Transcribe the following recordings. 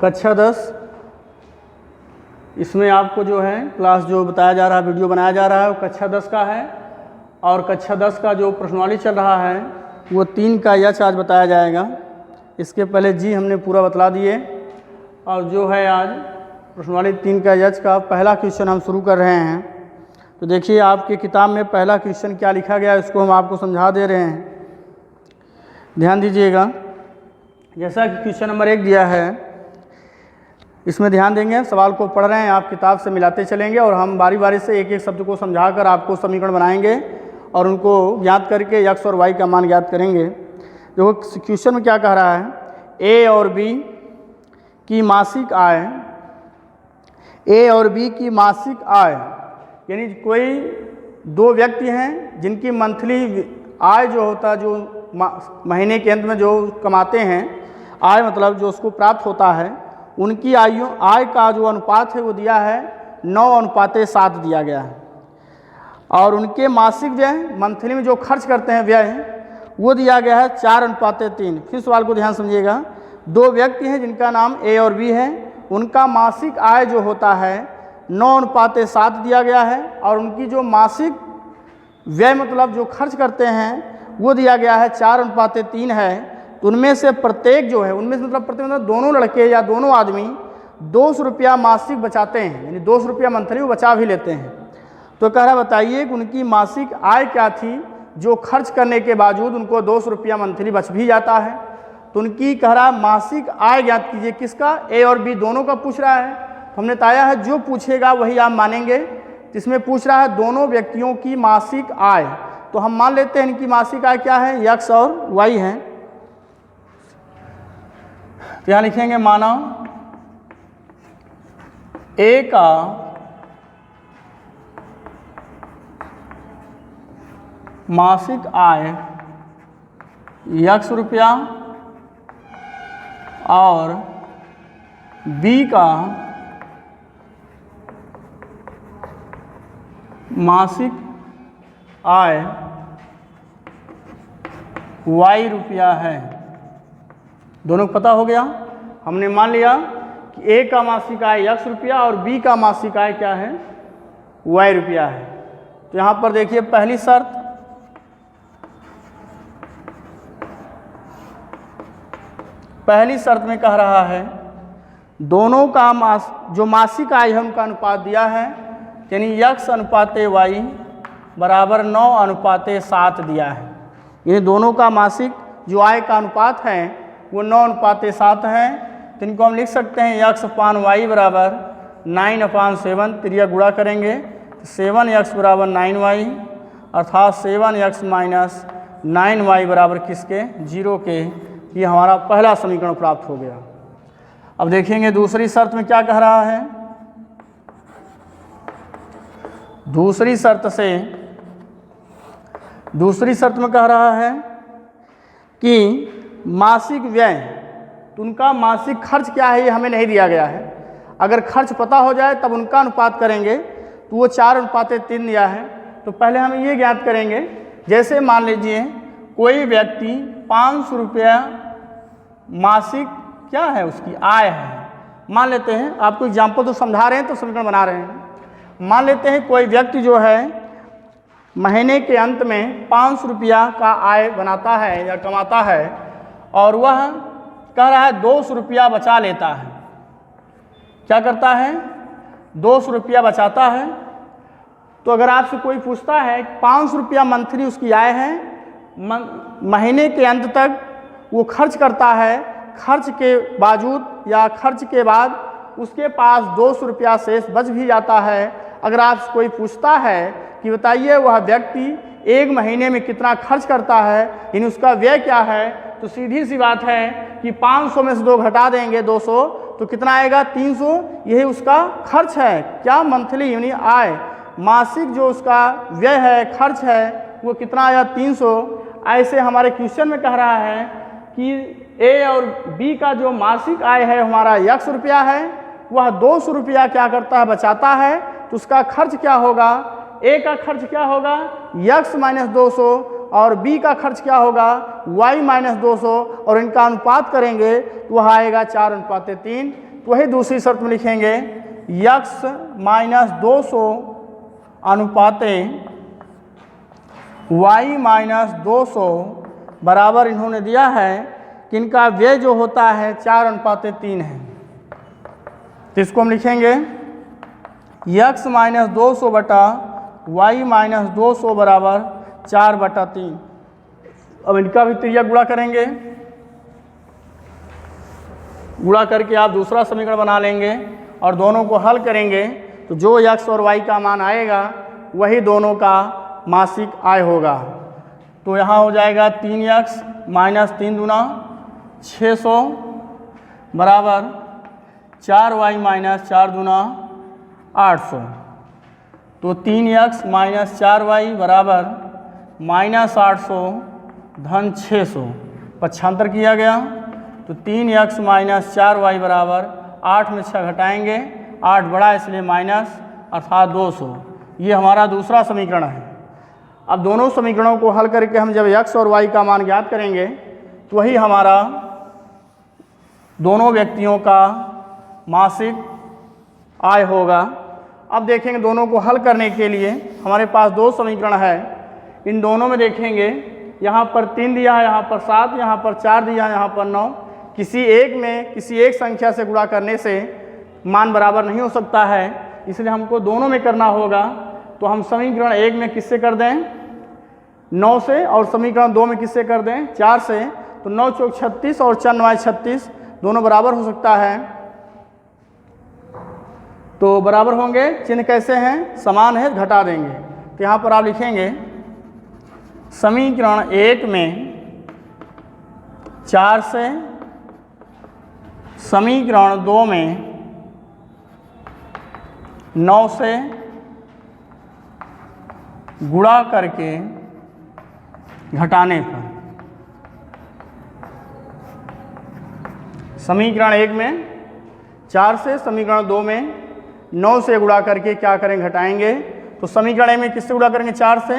कक्षा 10 इसमें आपको जो है क्लास जो बताया जा रहा है, वीडियो बनाया जा रहा है वो कक्षा 10 का है। और कक्षा 10 का जो प्रश्नावली चल रहा है वो 3 का यच आज बताया जाएगा। इसके पहले जी हमने पूरा बतला दिए और जो है आज प्रश्नावली 3 का यच का पहला क्वेश्चन हम शुरू कर रहे हैं। तो देखिए आपकी किताब में पहला क्वेश्चन क्या लिखा गया है इसको हम आपको समझा दे रहे हैं, ध्यान दीजिएगा। जैसा कि क्वेश्चन नंबर 1 दिया है इसमें ध्यान देंगे, सवाल को पढ़ रहे हैं, आप किताब से मिलाते चलेंगे और हम बारी बारी से एक एक शब्द को समझाकर आपको समीकरण बनाएंगे और उनको ज्ञात करके x और y का मान ज्ञात करेंगे। देखो क्वेश्चन में क्या कह रहा है, ए और बी की मासिक आय, ए और बी की मासिक आय यानी कोई दो व्यक्ति हैं जिनकी मंथली आय जो होता है, जो महीने के अंत में जो कमाते हैं, आय मतलब जो उसको प्राप्त होता है, उनकी आय का जो अनुपात है वो दिया है 9:7 दिया गया है। और उनके मासिक व्यय मंथली में जो खर्च करते हैं व्यय वो दिया गया है 4:3। फिर सवाल को ध्यान समझिएगा, दो व्यक्ति हैं जिनका नाम ए और बी है, उनका मासिक आय जो होता है 9:7 दिया गया है और उनकी जो मासिक व्यय मतलब जो खर्च करते हैं वो दिया गया है 4:3 है। तो उनमें से प्रत्येक जो है, उनमें से मतलब प्रत्येक मतलब दोनों लड़के या दोनों आदमी 200 रुपया मासिक बचाते हैं, यानी 200 रुपया मंथली वो बचा भी लेते हैं। तो कह रहा बताइए कि उनकी मासिक आय क्या थी जो खर्च करने के बावजूद उनको 200 रुपया मंथली बच भी जाता है। तो उनकी कह रहा मासिक आय ज्ञात कीजिए, किसका, ए और बी दोनों का पूछ रहा है। तो हमने बताया है जो पूछेगा वही आप मानेंगे। इसमें पूछ रहा है दोनों व्यक्तियों की मासिक आय, तो हम मान लेते हैं इनकी मासिक आय क्या है, x और y है। तो यहाँ लिखेंगे माना ए का मासिक आय x रुपया और बी का मासिक आय y रुपया है। दोनों को पता हो गया। हमने मान लिया कि ए का मासिक आय x रुपया और बी का मासिक आय क्या है, y रुपया है। तो यहाँ पर देखिए पहली शर्त, पहली शर्त में कह रहा है दोनों का जो मासिक आय है उनका अनुपात दिया है, यानी x/y बराबर 9:7 दिया है। यानी दोनों का मासिक जो आय का अनुपात है वो 9:7 है। तो इनको हम लिख सकते हैं x/y बराबर 9/7, त्रिया गुणा करेंगे तो 7x बराबर 9y, अर्थात 7x माइनस 9y बराबर किसके, 0 के। ये हमारा पहला समीकरण प्राप्त हो गया। अब देखेंगे दूसरी शर्त में क्या कह रहा है। दूसरी शर्त में कह रहा है कि मासिक व्यय, तो उनका मासिक खर्च क्या है ये हमें नहीं दिया गया है। अगर खर्च पता हो जाए तब उनका अनुपात करेंगे, तो वो 4:3 दिया है। तो पहले हम ये ज्ञात करेंगे, जैसे मान लीजिए कोई व्यक्ति 500 रुपया मासिक क्या है उसकी आय है, मान लेते हैं, आपको एग्जाम्पल तो समझा रहे हैं तो समीकरण बना रहे हैं। मान लेते हैं कोई व्यक्ति जो है महीने के अंत में 500 रुपया का आय बनाता है या कमाता है और वह कह रहा है 200 रुपया बचा लेता है। क्या करता है, 200 रुपया बचाता है। तो अगर आपसे कोई पूछता है 500 रुपया मंथली उसकी आय है, महीने के अंत तक वो खर्च करता है, खर्च के बावजूद या खर्च के बाद उसके पास 200 रुपया शेष बच भी जाता है। अगर आपसे कोई पूछता है कि बताइए वह व्यक्ति एक महीने में कितना खर्च करता है, यानी उसका व्यय क्या है, तो सीधी सी बात है कि 500 में से 2 घटा देंगे 200 तो कितना आएगा, 300। यही उसका खर्च है, क्या, मंथली यानी आय। मासिक जो उसका व्यय है, खर्च है, वो कितना आया, 300। ऐसे हमारे क्वेश्चन में कह रहा है कि ए और बी का जो मासिक आय है हमारा x रुपया है, वह 200 रुपया क्या करता है, बचाता है। तो उसका खर्च क्या होगा, ए का खर्च क्या होगा, x माइनस 200 और बी का खर्च क्या होगा y माइनस 200 और इनका अनुपात करेंगे तो वह आएगा 4:3। तो वही दूसरी शर्त में लिखेंगे x माइनस 200 अनुपाते y माइनस 200 बराबर इन्होंने दिया है कि इनका व्यय जो होता है 4:3 है। तो इसको हम लिखेंगे x माइनस 200 बटा y माइनस 200 बराबर 4/3। अब इनका भी त्रिज्या गुणा करेंगे, गुणा करके आप दूसरा समीकरण बना लेंगे और दोनों को हल करेंगे तो जो x और y का मान आएगा वही दोनों का मासिक आय होगा। तो यहाँ हो जाएगा 3x माइनस 3 दूना 600 बराबर 4y माइनस 4 दूना 800। तो 3x माइनस 4y बराबर माइनस 800 धन 600 पक्षांतर किया गया। तो 3x माइनस 4y बराबर 8 में 6 घटाएंगे, 8 बड़ा इसलिए माइनस अर्थात 200। ये हमारा दूसरा समीकरण है। अब दोनों समीकरणों को हल करके हम जब x और y का मान ज्ञात करेंगे तो वही हमारा दोनों व्यक्तियों का मासिक आय होगा। अब देखेंगे दोनों को हल करने के लिए हमारे पास दो समीकरण है। इन दोनों में देखेंगे यहाँ पर 3 दिया है, यहाँ पर 7, यहाँ पर 4 दिया है, यहाँ पर 9। किसी एक में किसी एक संख्या से गुणा करने से मान बराबर नहीं हो सकता है, इसलिए हमको दोनों में करना होगा। तो हम समीकरण 1 में किससे कर दें 9 से, और समीकरण 2 में किससे कर दें 4 से। तो 9 चौक 36 और 4 9 36 दोनों बराबर हो सकता है। तो बराबर होंगे, चिन्ह कैसे हैं समान है, घटा देंगे। तो यहाँ पर आप लिखेंगे समीकरण 1 में 4 से, समीकरण 2 में 9 से गुणा करके घटाने पर। समीकरण 1 में 4 से, समीकरण 2 में 9 से गुणा करके क्या करें घटाएंगे। तो समीकरण 1 में किससे गुणा करेंगे 4 से,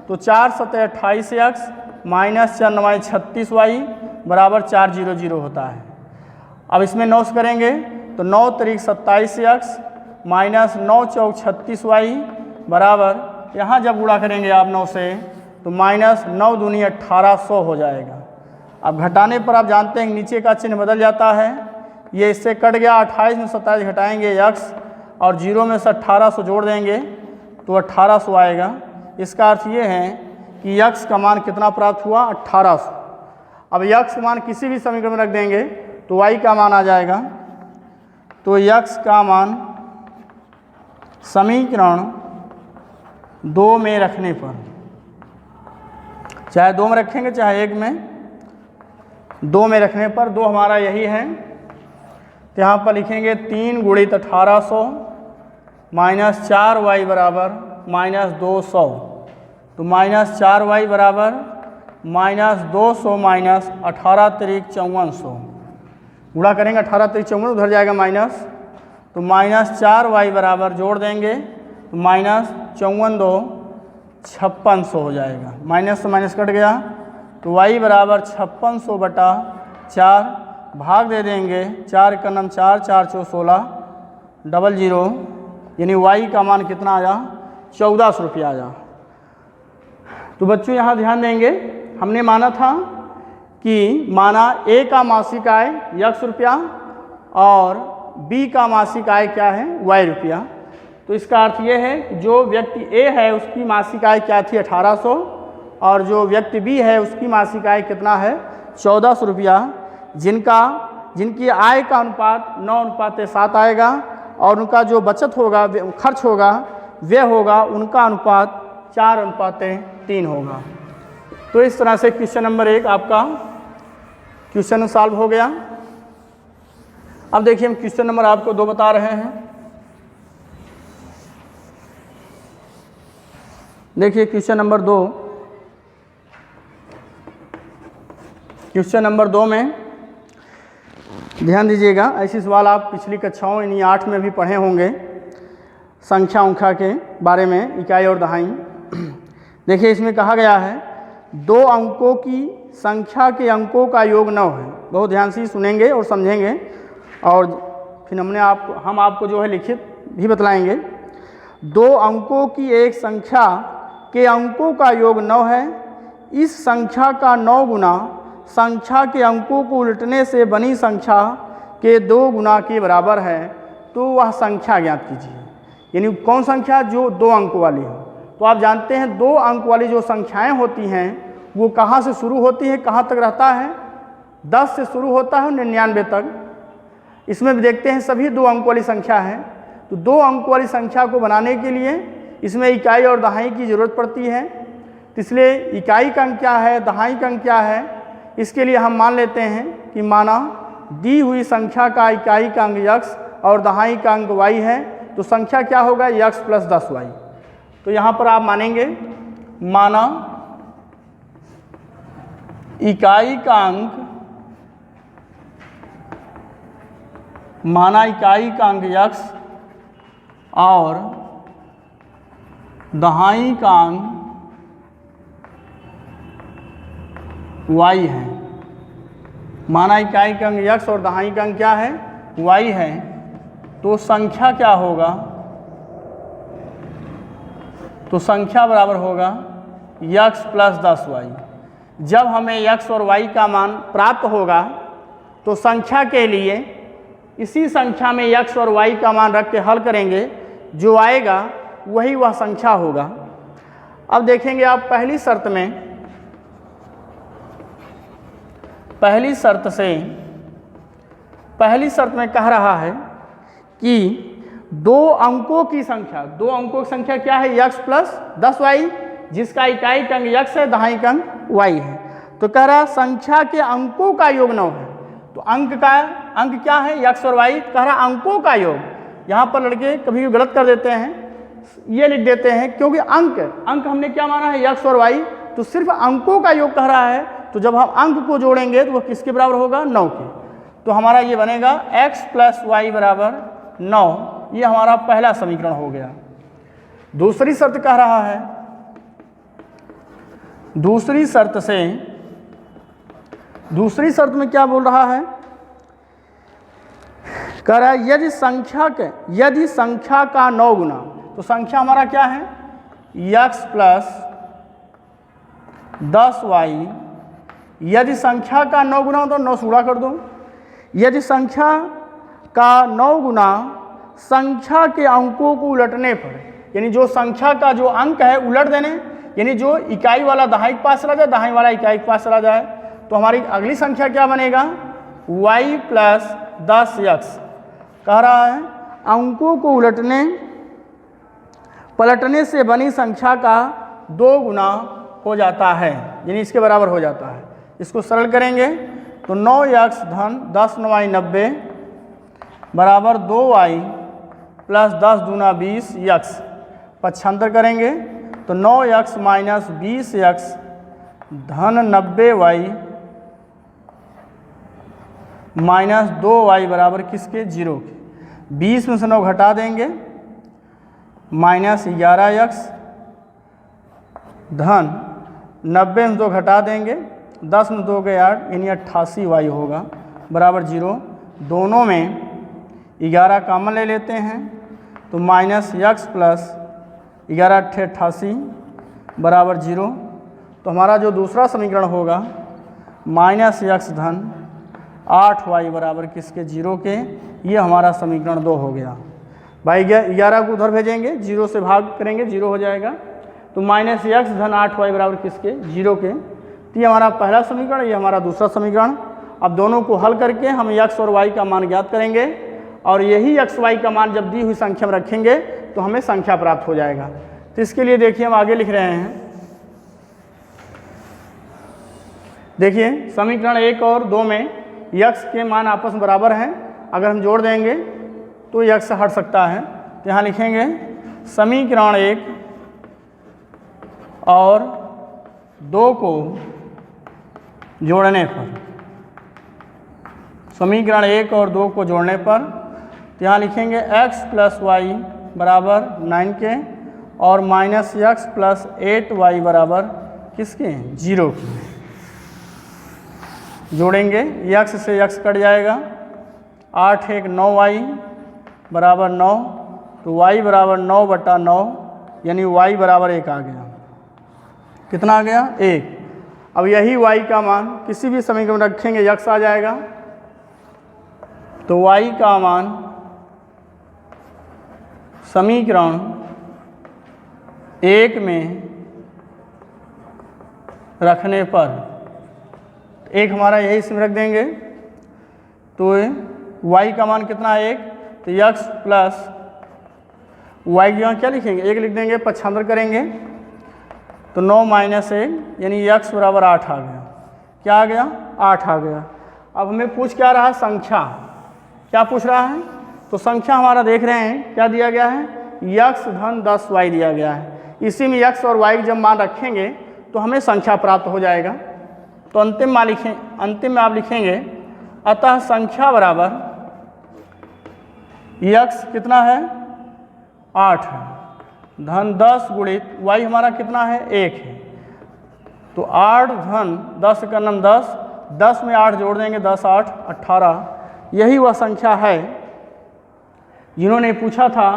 तो 4 सतह 28x माइनस 4 9 36y बराबर 400 होता है। अब इसमें 9 से करेंगे तो 9 तरीक 27x माइनस 9 चौक 36y बराबर, यहाँ जब गुणा करेंगे आप 9 से तो माइनस 9 दूनी 1800 हो जाएगा। अब घटाने पर आप जानते हैं नीचे का चिन्ह बदल जाता है, ये इससे कट गया। 28 में 27 घटाएंगे x और 0 में से 1800 जोड़ देंगे तो 1800 आएगा। इसका अर्थ ये है कि x का मान कितना प्राप्त हुआ 1800। अब x का मान किसी भी समीकरण में रख देंगे तो y का मान आ जाएगा। तो x का मान समीकरण 2 में रखने पर, चाहे 2 में रखेंगे चाहे 1 में, 2 में रखने पर 2 हमारा यही है। तो यहाँ पर लिखेंगे 3 गुणित 1800 माइनस 4y बराबर माइनस 200। तो माइनस 4y बराबर माइनस 200 माइनस 18 तरीक 5400। गुणा करेंगे 18 तरीक 54, उधर जाएगा माइनस। तो माइनस 4y बराबर जोड़ देंगे तो माइनस 54 2 5600 हो जाएगा। माइनस से माइनस कट गया तो y बराबर 5600 बटा 4, भाग दे देंगे 4 का नम 4 4 चौ 16 00, यानी y का मान कितना आया 1400 रुपया आया। तो बच्चों यहाँ ध्यान देंगे, हमने माना था कि माना a का मासिक आय x रुपया और b का मासिक आय क्या है y रुपया। तो इसका अर्थ ये है कि जो व्यक्ति A है उसकी मासिक आय क्या थी 1800 और जो व्यक्ति B है उसकी मासिक आय कितना है 1400 रुपया। जिनकी आय का अनुपात 9:7 आएगा और उनका जो बचत होगा खर्च होगा व्यय होगा उनका अनुपात 4:3 होगा। तो इस तरह से क्वेश्चन नंबर 1 आपका क्वेश्चन सॉल्व हो गया। अब देखिए हम क्वेश्चन नंबर आपको 2 बता रहे हैं। देखिए क्वेश्चन नंबर 2, क्वेश्चन नंबर 2 में ध्यान दीजिएगा, ऐसी सवाल आप पिछली कक्षाओं यानी 8 में भी पढ़े होंगे, संख्या उंख्या के बारे में, इकाई और दहाई। देखिए इसमें कहा गया है 2 अंकों की संख्या के अंकों का योग 9 है। बहुत ध्यान से सुनेंगे और समझेंगे और फिर हम आपको जो है लिखित भी बतलाएंगे। 2 अंकों की एक संख्या के अंकों का योग 9 है। इस संख्या का 9 गुना संख्या के अंकों को उलटने से बनी संख्या के 2 गुना के बराबर है, तो वह संख्या ज्ञात कीजिए। यानी कौन संख्या? जो 2 अंकों वाली हो। तो आप जानते हैं 2 अंक वाली जो संख्याएं होती हैं वो कहाँ से शुरू होती हैं, कहाँ तक रहता है? 10 से शुरू होता है 99 तक। इसमें भी देखते हैं सभी 2 अंक वाली संख्या है। तो 2 अंक वाली संख्या को बनाने के लिए इसमें इकाई और दहाई की ज़रूरत पड़ती है। तो इसलिए इकाई का अंक क्या है, दहाई का अंक क्या है, इसके लिए हम मान लेते हैं कि माना दी हुई संख्या का इकाई का अंक x और दहाई का अंक y है, तो संख्या क्या होगा? x + 10y। तो यहाँ पर आप मानेंगे माना इकाई का अंक x और दहाई का अंक y है। माना इकाई का अंक x और दहाई का अंक क्या है? y है। तो संख्या क्या होगा? तो संख्या बराबर होगा x + 10y। जब हमें x और y का मान प्राप्त होगा तो संख्या के लिए इसी संख्या में x और y का मान रख के हल करेंगे, जो आएगा वही वह संख्या होगा। अब देखेंगे आप पहली शर्त में कह रहा है कि 2 अंकों की संख्या क्या है? x + 10y, जिसका इकाई का अंक x है, दहाई का अंक y है। तो कह रहा संख्या के अंकों का योग 9 है। तो अंक क्या है? x और y। कह रहा अंकों का योग। यहाँ पर लड़के कभी भी गलत कर देते हैं, ये लिख देते हैं क्योंकि अंक हमने क्या माना है? x और y। तो सिर्फ अंकों का योग कह रहा है, तो जब हम अंक को जोड़ेंगे तो वह किसके बराबर होगा? 9 के। तो हमारा ये बनेगा x + y = 9। ये हमारा पहला समीकरण हो गया। दूसरी शर्त कह रहा है, दूसरी शर्त में क्या बोल रहा है? कह रहा है यदि संख्या का 9 गुना, तो संख्या हमारा क्या है? x + 10y। यदि संख्या का 9 गुना हो तो 9 से गुणा कर दो। यदि संख्या का 9 गुना संख्या के अंकों को उलटने पर, यानी जो संख्या का जो अंक है उलट देने, यानी जो इकाई वाला दहाई के पास चला जाए, दहाई वाला इकाई के पास चला जाए, तो हमारी अगली संख्या क्या बनेगा? y + 10x। कह रहा है अंकों को पलटने से बनी संख्या का 2 गुना हो जाता है, यानी इसके बराबर हो जाता है। इसको सरल करेंगे तो 9x - 10 9y 90 बराबर 2y + 10 दूना 20x। पक्षांतर करेंगे तो 9x - 20x धन 90y माइनस 2y बराबर किसके? 0 के। 20 में से 9 घटा देंगे, -11x धन 90 में 2 घटा देंगे, 10 में 2 गए 8, यानी 88y होगा बराबर 0। दोनों में 11 कॉमन ले लेते हैं तो -x + 11 × 88 बराबर 0। तो हमारा जो दूसरा समीकरण होगा -x धन 8y बराबर किसके? 0 के। ये हमारा समीकरण 2 हो गया। भाई 11 को उधर भेजेंगे, 0 से भाग करेंगे, 0 हो जाएगा। तो -x धन 8y बराबर किसके? 0 के। तो ये हमारा पहला समीकरण, ये हमारा दूसरा समीकरण। अब दोनों को हल करके हम x और y का मान ज्ञात करेंगे, और यही x y का मान जब दी हुई संख्या में रखेंगे तो हमें संख्या प्राप्त हो जाएगा। तो इसके लिए देखिए हम आगे लिख रहे हैं। देखिए समीकरण 1 और 2 में x के मान आपस में बराबर हैं। अगर हम जोड़ देंगे तो x हट सकता है। तो यहाँ लिखेंगे समीकरण 1 और 2 को जोड़ने पर, समीकरण 1 और 2 को जोड़ने पर तो यहाँ लिखेंगे x + y बराबर 9 के और -x + 8y बराबर किसके? 0 के। जोड़ेंगे, x से x कट जाएगा 8 1 9y बराबर 9, तो y बराबर 9/9, यानी y बराबर 1 आ गया। कितना आ गया? 1। अब यही y का मान किसी भी समीकरण में रखेंगे x आ जाएगा, तो y का मान समीकरण 1 में रखने पर, एक हमारा यही इसमें रख देंगे, तो y का मान कितना है? 1, तो x प्लस y की यहाँ क्या लिखेंगे? 1 लिख देंगे, पक्षांतर करेंगे तो 9 - 1 यानी x बराबर 8 आ गया। क्या आ गया? 8 आ गया। अब हमें पूछ क्या रहा है? संख्या। क्या पूछ रहा है? तो संख्या हमारा देख रहे हैं क्या दिया गया है? x धन 10y दिया गया है। इसी में x और y जब मान रखेंगे तो हमें संख्या प्राप्त हो जाएगा। तो अंतिम में आप लिखेंगे अतः संख्या बराबर x कितना है? 8 है, धन 10 गुणित y हमारा कितना है? 1 है, तो 8 धन 10 का नाम 10, 10 में 8 जोड़ देंगे, 10 8 18। यही वह संख्या है जिन्होंने पूछा था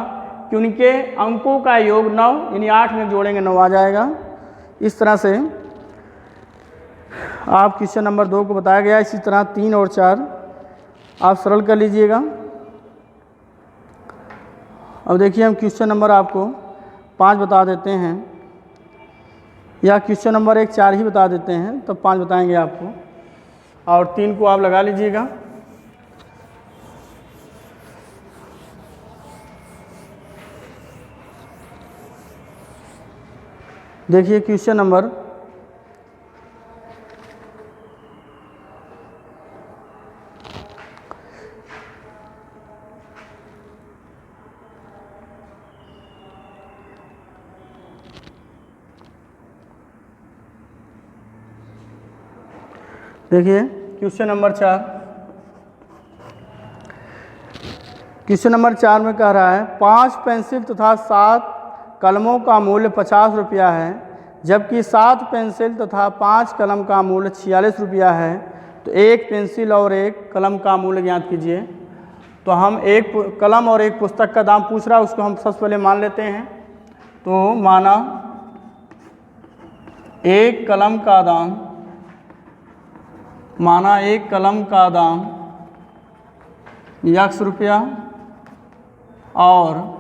कि उनके अंकों का योग 9, यानी 8 में जोड़ेंगे 9 आ जाएगा। इस तरह से आप क्वेश्चन नंबर 2 को बताया गया। इसी तरह 3 और 4 आप सरल कर लीजिएगा। अब देखिए हम क्वेश्चन नंबर आपको 5 बता देते हैं, या क्वेश्चन नंबर 1 4 ही बता देते हैं, तब 5 बताएंगे आपको, और 3 को आप लगा लीजिएगा। देखिए क्वेश्चन नंबर 4। क्वेश्चन नंबर 4 में कह रहा है 5 पेंसिल तथा 7 कलमों का मूल्य 50 रुपया है, जबकि 7 पेंसिल तथा 5 कलम का मूल्य 46 रुपया है, तो एक पेंसिल और एक कलम का मूल्य ज्ञात कीजिए। तो हम एक कलम और एक पुस्तक का दाम पूछ रहा है, उसको हम सबसे पहले मान लेते हैं। तो माना एक कलम का दाम x रुपया, और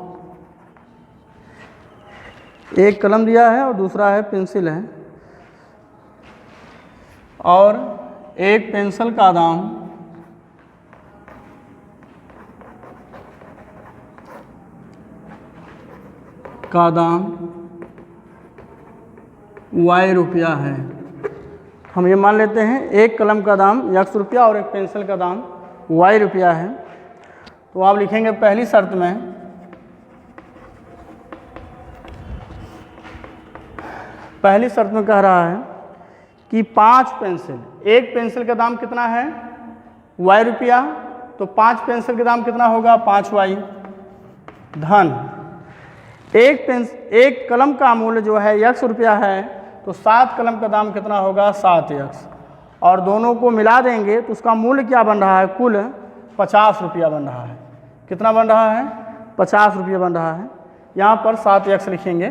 एक कलम दिया है और दूसरा है पेंसिल है, और एक पेंसिल का दाम y रुपया है। हम ये मान लेते हैं एक कलम का दाम x रुपया और एक पेंसिल का दाम y रुपया है। तो आप लिखेंगे पहली शर्त में कह रहा है कि 5 पेंसिल, एक पेंसिल का दाम कितना है? y रुपया, तो 5 पेंसिल का दाम कितना होगा? 5y, धन एक कलम का मूल्य जो है x रुपया है, तो 7 कलम का दाम कितना होगा? 7x, और दोनों को मिला देंगे तो उसका मूल्य क्या बन रहा है? कुल 50 रुपया बन रहा है। कितना बन रहा है? 50 रुपया बन रहा है। यहाँ पर 7x लिखेंगे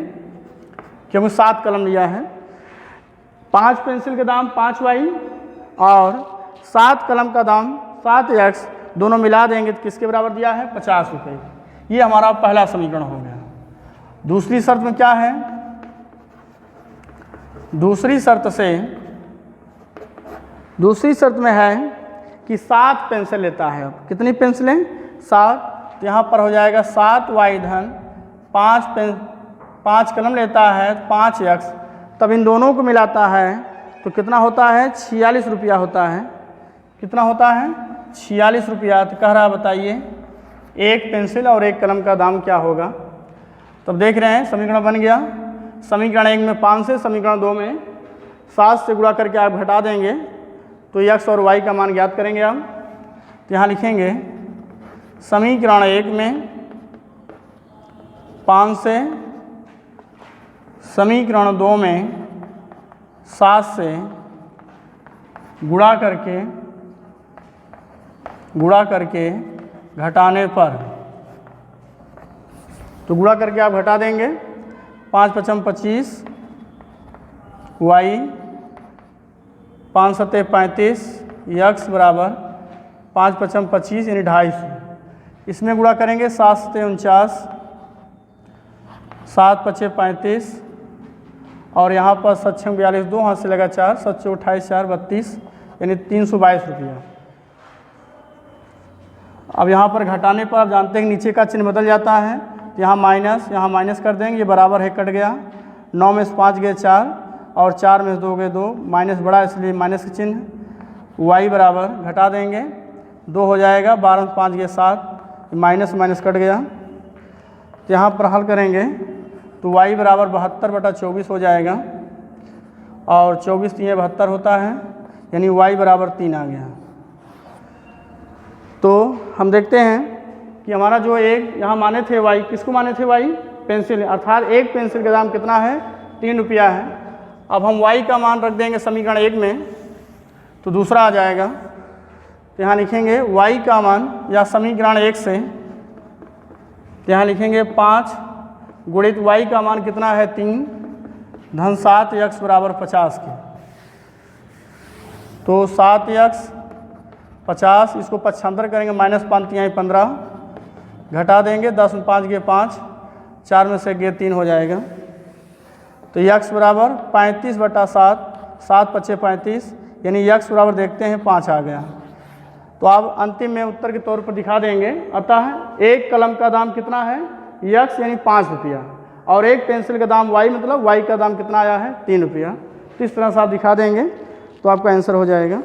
क्योंकि 7 कलम लिया है। 5 पेंसिल के दाम 5y और 7 कलम का दाम 7x, दोनों मिला देंगे तो किसके बराबर दिया है? 50 रुपये। ये हमारा पहला समीकरण हो गया। दूसरी शर्त में क्या है? दूसरी शर्त में है कि 7 पेंसिल लेता है। अब कितनी पेंसिलें? 7। तो यहाँ पर हो जाएगा 7y धन 5 कलम लेता है 5x, तब इन दोनों को मिलाता है तो कितना होता है? 46 रुपया होता है। कितना होता है? 46 रुपया। तो कह रहा है बताइए एक पेंसिल और एक कलम का दाम क्या होगा? तब देख रहे हैं समीकरण बन गया। समीकरण 1 में 5 से, समीकरण 2 में 7 से गुणा करके आप घटा देंगे तो x और y का मान ज्ञात करेंगे हम। तो यहाँ लिखेंगे समीकरण 1 में 5 से, समीकरण 2 में 7 से गुणा करके घटाने पर, तो गुणा करके आप घटा देंगे। 5 पचम 25 y 5 सत्ते 35 यक्स बराबर 5 पचम 25 यानी 250। इसमें गुणा करेंगे 7 सत्ते 49 7 पचे 35 और यहाँ पर 7 छः 42 2 हाथ से लगा 4 7 चौ 28 4 32 यानी 322 रुपया। अब यहाँ पर घटाने पर आप जानते हैं कि नीचे का चिन्ह बदल जाता है, यहाँ माइनस कर देंगे, ये बराबर है कट गया। 9 में से 5 गए 4 और 4 में से 2 गए 2, माइनस बड़ा इसलिए माइनस का चिन्ह। y बराबर घटा देंगे 2 हो जाएगा, 12 में 5 गए 7, माइनस माइनस कट गया। तो यहाँ पर हल करेंगे तो y बराबर 72/24 हो जाएगा और 24 3 72 होता है, यानी y बराबर 3 आ गया। तो हम देखते हैं कि हमारा जो एक यहाँ माने थे y, किसको माने थे y? पेंसिल, अर्थात एक पेंसिल का दाम कितना है? 3 रुपया है। अब हम y का मान रख देंगे समीकरण 1 में, तो दूसरा आ जाएगा। तो यहाँ लिखेंगे y का मान या समीकरण 1 से, तो यहाँ लिखेंगे 5 गुणित y का मान कितना है? 3 धन 7 यक्स बराबर 50 के। तो 7 यक्स 50, इसको 75 करेंगे, माइनस 5 3 15 घटा देंगे, 10 में 5 गए 5, 4 में से गए 3 हो जाएगा। तो यक्स बराबर 35/7, 7 पचे 35 यानी यक्स बराबर देखते हैं 5 आ गया। तो आप अंतिम में उत्तर के तौर पर दिखा देंगे। अतः एक कलम का दाम कितना है? यक्स यानी 5 रुपया, और एक पेंसिल का दाम y मतलब y का दाम कितना आया है? 3 रुपया। तो इस तरह से आप दिखा देंगे तो आपका आंसर हो जाएगा।